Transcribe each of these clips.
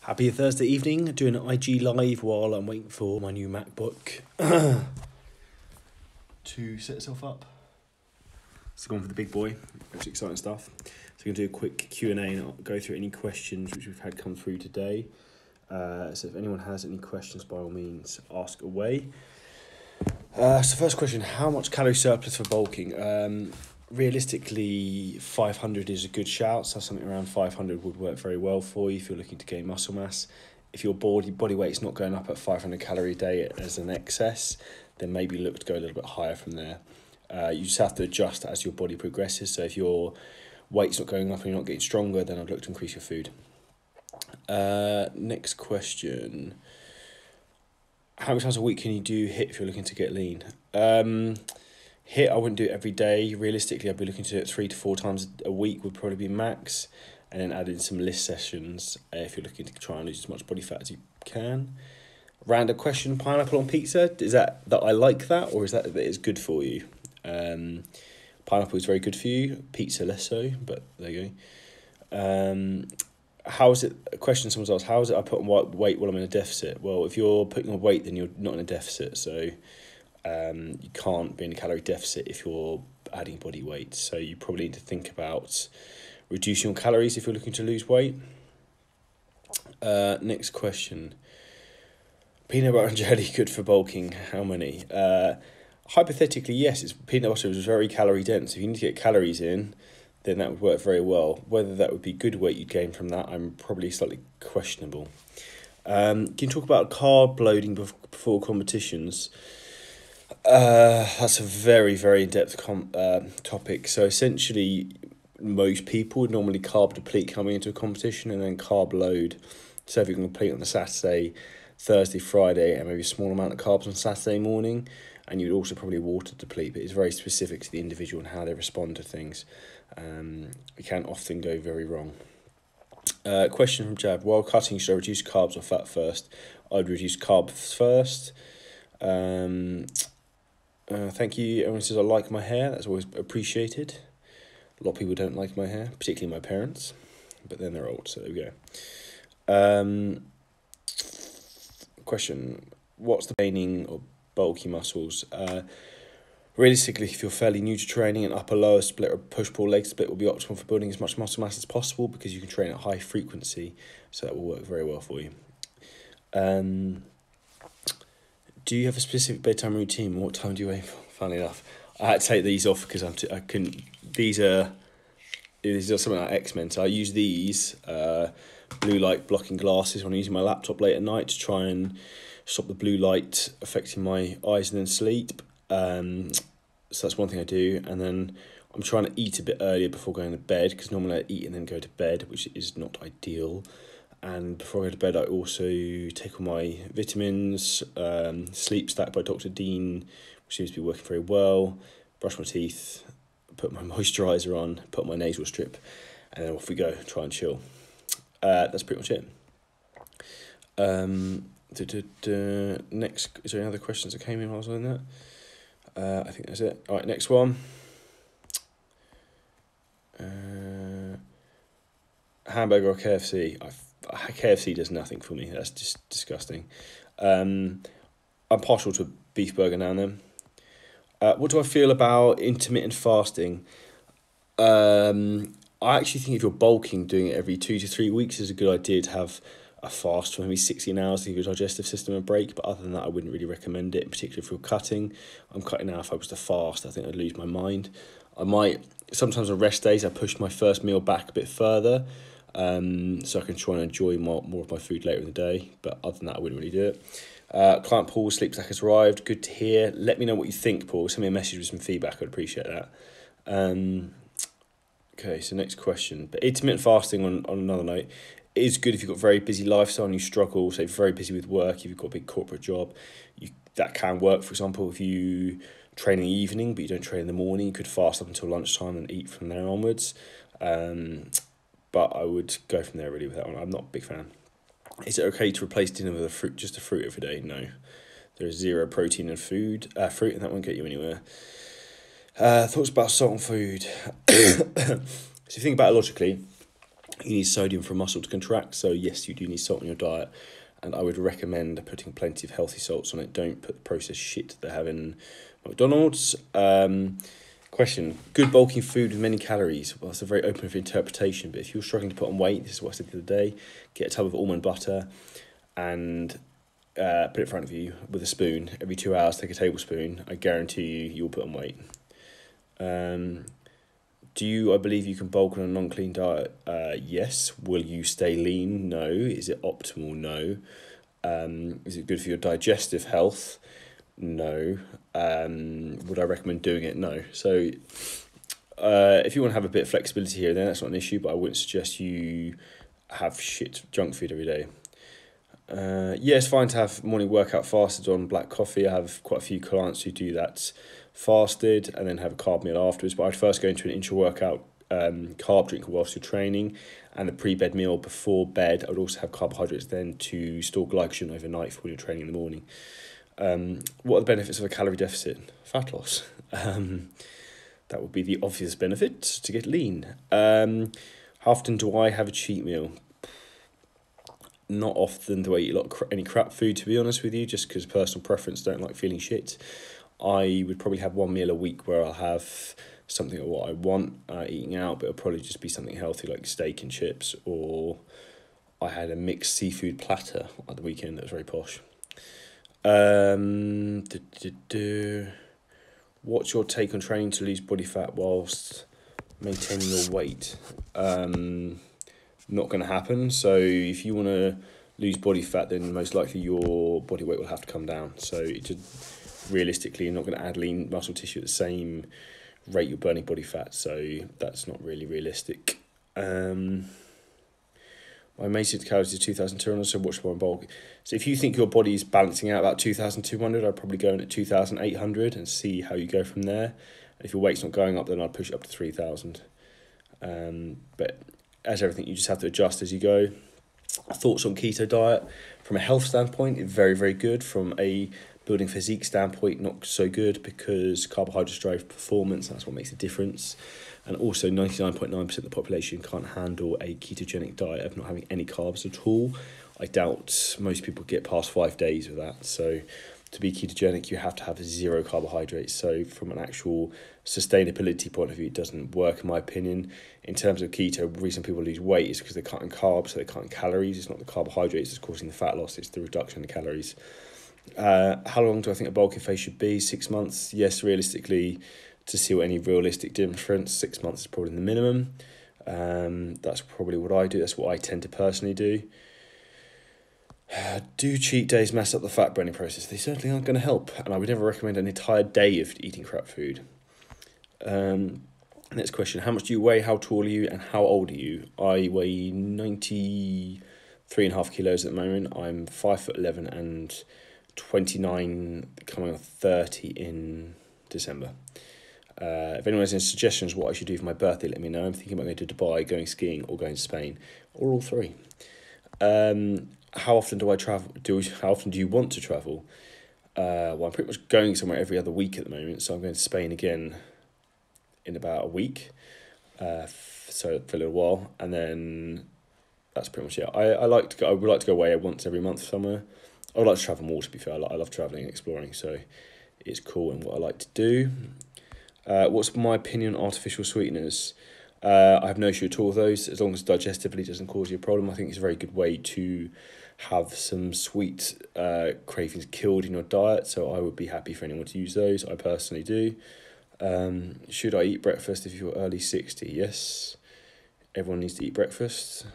Happy Thursday evening, doing an IG live while I'm waiting for my new MacBook to set itself up. So going for the big boy, which is exciting stuff. So we're going to do a quick Q&A and I'll go through any questions which we've had come through today. So if anyone has any questions, by all means, ask away. So first question, how much calorie surplus for bulking? Realistically, 500 is a good shout, so something around 500 would work very well for you if you're looking to gain muscle mass. If your body weight's not going up at 500 calorie a day as an excess, then maybe look to go a little bit higher from there. You just have to adjust as your body progresses, so if your weight's not going up and you're not getting stronger, then I'd look to increase your food. Next question. How many times a week can you do HIIT if you're looking to get lean? HIIT, I wouldn't do it every day. Realistically, I'd be looking to do it 3 to 4 times a week would probably be max. And then add in some list sessions if you're looking to try and lose as much body fat as you can. Random question, pineapple on pizza. Is that I like that, or is that it's good for you? Pineapple is very good for you. Pizza less so, but there you go. How is it, a question someone's asked, how is it I put on weight while I'm in a deficit? Well, if you're putting on weight, then you're not in a deficit. So you can't be in a calorie deficit if you're adding body weight. So you probably need to think about reducing your calories if you're looking to lose weight. Next question. Peanut butter and jelly good for bulking? How many? Hypothetically, yes. Peanut butter is very calorie dense. If you need to get calories in, then that would work very well. Whether that would be good weight you'd gain from that, I'm probably slightly questionable. Can you talk about carb loading before competitions? That's a very, very in-depth topic. So essentially, most people would normally carb deplete coming into a competition and then carb load. So if you can complete on the Saturday, Thursday, Friday, and maybe a small amount of carbs on Saturday morning, and you'd also probably water deplete, but it's very specific to the individual and how they respond to things. It can often go very wrong. Question from Jab, while cutting, should I reduce carbs or fat first? I'd reduce carbs first. Thank you. Everyone says I like my hair. That's always appreciated. A lot of people don't like my hair, particularly my parents, but then they're old, so there we go. Question, what's the gaining of bulky muscles? Realistically, if you're fairly new to training, an upper-lower split or push-pull leg split will be optimal for building as much muscle mass as possible because you can train at high frequency, so that will work very well for you. Do you have a specific bedtime routine? What time do you aim for? Funnily enough, I had to take these off because I couldn't. These are something like X-Men. So I use these blue light blocking glasses when I'm using my laptop late at night to try and stop the blue light affecting my eyes and then sleep. So that's one thing I do, and then I'm trying to eat a bit earlier before going to bed because normally I eat and then go to bed, which is not ideal. And before I go to bed, I also take all my vitamins, Sleep Stack by Dr. Dean, which seems to be working very well, brush my teeth, put my moisturiser on, put my nasal strip, and then off we go, try and chill. That's pretty much it. Next, is there any other questions that came in while I was on that? I think that's it. All right, next one. Hamburger or KFC? KFC does nothing for me. That's just disgusting. I'm partial to a beef burger now and then. What do I feel about intermittent fasting? I actually think if you're bulking, doing it every 2 to 3 weeks is a good idea to have a fast for maybe 16 hours to give your digestive system a break. But other than that, I wouldn't really recommend it, particularly if you're cutting. I'm cutting now. If I was to fast, I think I'd lose my mind. I might, sometimes on rest days, I push my first meal back a bit further so I can try and enjoy more of my food later in the day. But other than that, I wouldn't really do it. Client Paul, Sleep Stack has arrived. Good to hear. Let me know what you think, Paul. Send me a message with some feedback. I'd appreciate that. Okay, so next question. But intermittent fasting on another note is good if you've got a very busy lifestyle and you struggle, say very busy with work, if you've got a big corporate job, that can work. For example, if you train in the evening but you don't train in the morning, you could fast up until lunchtime and eat from there onwards. But I would go from there really with that one. I'm not a big fan. Is it okay to replace dinner with just a fruit every day? No. There is zero protein in fruit, and that won't get you anywhere. Thoughts about salt and food. So if you think about it logically, You need sodium for a muscle to contract, so yes, you do need salt in your diet, and I would recommend putting plenty of healthy salts on it. Don't put the processed shit they have in McDonald's. Question: good bulking food with many calories. Well, that's a very open for interpretation, but if you're struggling to put on weight, this is what I said the other day, get a tub of almond butter and put it in front of you with a spoon. Every 2 hours, take a tablespoon. I guarantee you'll put on weight. I believe you can bulk on a non-clean diet? Yes. Will you stay lean? No. Is it optimal? No. Is it good for your digestive health? No. Would I recommend doing it? No. So if you want to have a bit of flexibility here, then that's not an issue, but I wouldn't suggest you have shit junk food every day. Yeah, it's fine to have morning workout fasted on black coffee. I have quite a few clients who do that fasted and then have a carb meal afterwards, but I'd first go into an intra-workout carb drink whilst you're training, and a pre-bed meal before bed. I'd also have carbohydrates then to store glycogen overnight for when you're training in the morning. What are the benefits of a calorie deficit? Fat loss. That would be the obvious benefit, to get lean. How often do I have a cheat meal? Not often. Do I eat any crap food, to be honest with you, just because personal preference, don't like feeling shit. I would probably have one meal a week where I'll have something of what I want eating out, but it'll probably just be something healthy like steak and chips, or I had a mixed seafood platter at the weekend that was very posh. What's your take on training to lose body fat whilst maintaining your weight? Not going to happen. So if you want to lose body fat, then most likely your body weight will have to come down. So realistically, you're not going to add lean muscle tissue at the same rate you're burning body fat. So that's not really realistic. My maintenance calories is 2,200, so watch more in bulk. So if you think your body is balancing out about 2,200, I'd probably go in at 2,800 and see how you go from there. And if your weight's not going up, then I'd push it up to 3,000. But as everything, you just have to adjust as you go. Thoughts on keto diet? From a health standpoint, it's very, very good. From a building physique standpoint, not so good, because carbohydrates drive performance. That's what makes a difference. And also 99.9% of the population can't handle a ketogenic diet of not having any carbs at all. I doubt most people get past 5 days with that. So to be ketogenic, you have to have 0 carbohydrates. So from an actual sustainability point of view, it doesn't work, in my opinion. In terms of keto, the reason people lose weight is because they're cutting carbs, so they're cutting calories. It's not the carbohydrates that's causing the fat loss, it's the reduction in the calories. How long do I think a bulking phase should be? 6 months? Yes, realistically, to see any realistic difference, 6 months is probably the minimum. That's probably what I do. That's what I tend to personally do. Do cheat days mess up the fat burning process? They certainly aren't going to help, and I would never recommend an entire day of eating crap food. Next question: how much do you weigh? How tall are you? And how old are you? I weigh 93.5 kilos at the moment. I'm 5'11" and 29, coming on 30 in December. If anyone has any suggestions what I should do for my birthday, let me know. I'm thinking about going to Dubai, going skiing, or going to Spain, or all three. How often do I travel? How often do you want to travel? Well, I'm pretty much going somewhere every other week at the moment, so I'm going to Spain again in about a week, so for a little while, and then that's pretty much it. I like to go. I would like to go away once every month somewhere. I would like to travel more, to be fair. I love travelling and exploring, so it's cool and what I like to do. What's my opinion on artificial sweeteners? I have no issue at all with those, as long as digestively doesn't cause you a problem. I think it's a very good way to have some sweet cravings killed in your diet, so I would be happy for anyone to use those. I personally do. Should I eat breakfast if you're early 60? Yes, everyone needs to eat breakfast.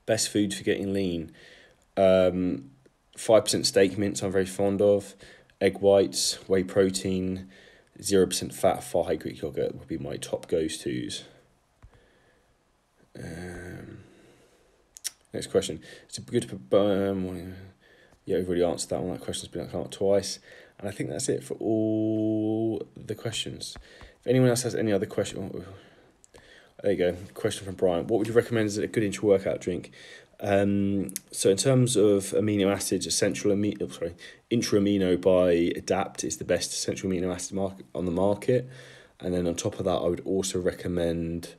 Best food for getting lean. 5% steak mince I'm very fond of. Egg whites, whey protein, 0% fat, far high Greek yogurt would be my top go-tos. Next question. It's a good. Yeah, we've already answered that one. That question's been come up twice, and I think that's it for all the questions. If anyone else has any other question, there you go. Question from Brian. What would you recommend as a good intra-workout drink? So in terms of amino acids, Intra-Amino by Adapt is the best essential amino acid on the market. And then on top of that, I would also recommend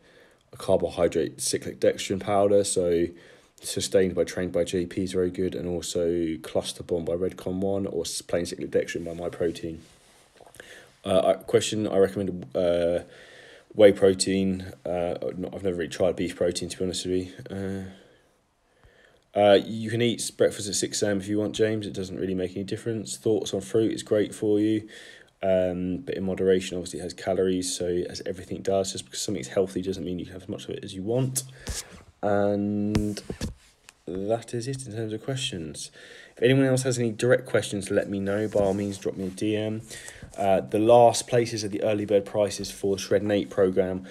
a carbohydrate cyclic dextrin powder. So Sustained by Trained by JP is very good, and also Cluster Bomb by Redcon One, or plain cyclic dextrin by MyProtein. I recommend whey protein. I've never really tried beef protein, to be honest with you. You can eat breakfast at 6 a.m. if you want, James. It doesn't really make any difference. Thoughts on fruit is great for you, but in moderation. Obviously, it has calories, so as everything does, just because something's healthy doesn't mean you can have as much of it as you want. And that is it in terms of questions. If anyone else has any direct questions, let me know. By all means, drop me a DM. The last places of the early bird prices for the Shred Nate program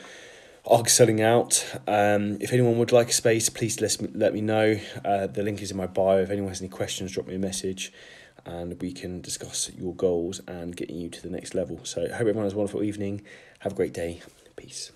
are selling out. If anyone would like a space, please let me know. The link is in my bio. If anyone has any questions, drop me a message and we can discuss your goals and getting you to the next level. So I hope everyone has a wonderful evening. Have a great day. Peace.